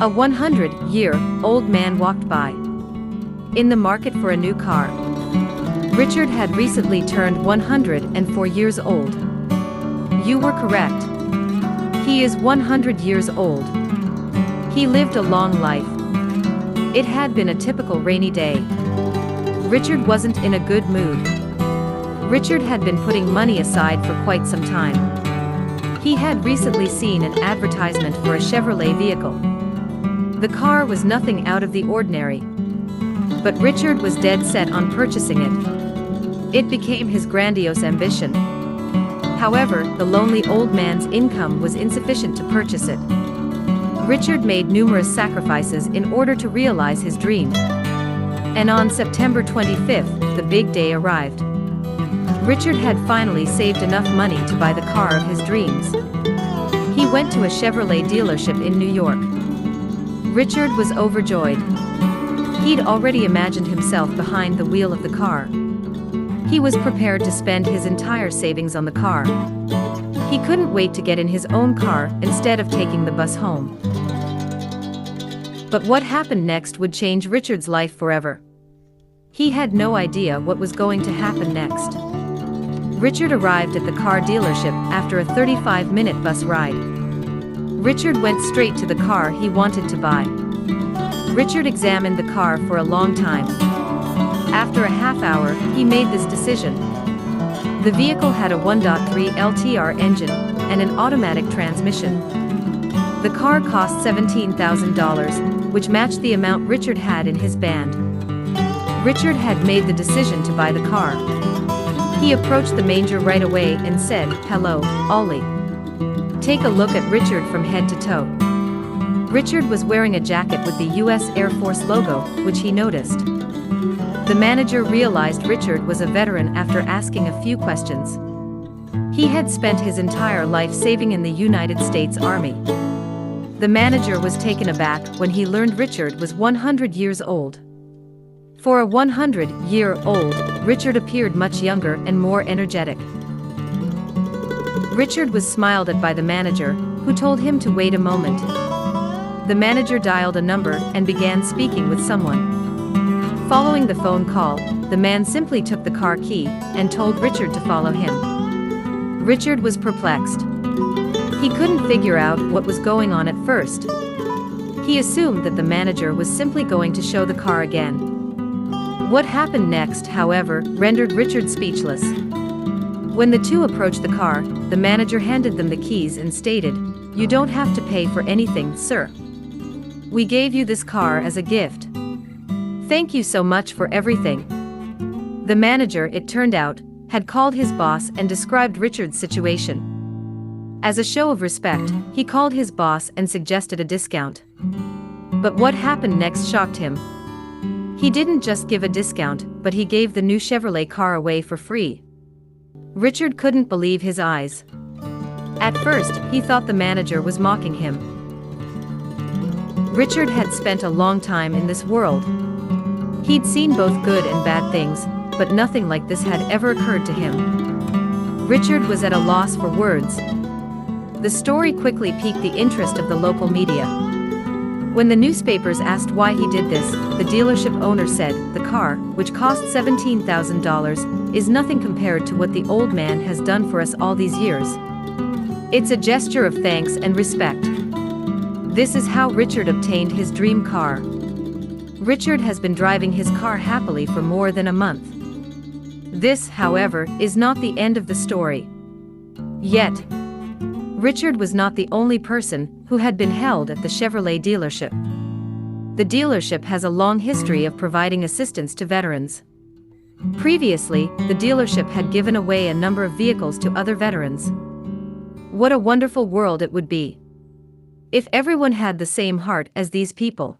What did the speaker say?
A 100-year-old man walked by. In the market for a new car. Richard had recently turned 104 years old. You were correct. He is 100 years old. He lived a long life. It had been a typical rainy day. Richard wasn't in a good mood. Richard had been putting money aside for quite some time. He had recently seen an advertisement for a Chevrolet vehicle. The car was nothing out of the ordinary. But Richard was dead set on purchasing it. It became his grandiose ambition. However, the lonely old man's income was insufficient to purchase it. Richard made numerous sacrifices in order to realize his dream. And on September 25th, the big day arrived. Richard had finally saved enough money to buy the car of his dreams. He went to a Chevrolet dealership in New York. Richard was overjoyed. He'd already imagined himself behind the wheel of the car. He was prepared to spend his entire savings on the car. He couldn't wait to get in his own car instead of taking the bus home. But what happened next would change Richard's life forever. He had no idea what was going to happen next. Richard arrived at the car dealership after a 35-minute bus ride. Richard went straight to the car he wanted to buy. Richard examined the car for a long time. After a half hour, he made this decision. The vehicle had a 1.3 LTR engine and an automatic transmission. The car cost $17,000, which matched the amount Richard had in his band. Richard had made the decision to buy the car. He approached the manger right away and said, "Hello, Ollie." Take a look at Richard from head to toe. Richard was wearing a jacket with the US Air Force logo, which he noticed. The manager realized Richard was a veteran after asking a few questions. He had spent his entire life saving in the United States Army. The manager was taken aback when he learned Richard was 100 years old. For a 100-year-old, Richard appeared much younger and more energetic. Richard was smiled at by the manager, who told him to wait a moment. The manager dialed a number and began speaking with someone. Following the phone call, the man simply took the car key and told Richard to follow him. Richard was perplexed. He couldn't figure out what was going on at first. He assumed that the manager was simply going to show the car again. What happened next, however, rendered Richard speechless. When the two approached the car, the manager handed them the keys and stated, "You don't have to pay for anything, sir. We gave you this car as a gift. Thank you so much for everything." The manager, it turned out, had called his boss and described Richard's situation. As a show of respect, he called his boss and suggested a discount. But what happened next shocked him. He didn't just give a discount, but he gave the new Chevrolet car away for free. Richard couldn't believe his eyes. At first, he thought the manager was mocking him. Richard had spent a long time in this world. He'd seen both good and bad things, but nothing like this had ever occurred to him. Richard was at a loss for words. The story quickly piqued the interest of the local media. When the newspapers asked why he did this, the dealership owner said, "The car, which cost $17,000, is nothing compared to what the old man has done for us all these years. It's a gesture of thanks and respect." This is how Richard obtained his dream car. Richard has been driving his car happily for more than a month. This, however, is not the end of the story. Yet, Richard was not the only person who had been held at the Chevrolet dealership. The dealership has a long history of providing assistance to veterans. Previously, the dealership had given away a number of vehicles to other veterans. What a wonderful world it would be if everyone had the same heart as these people.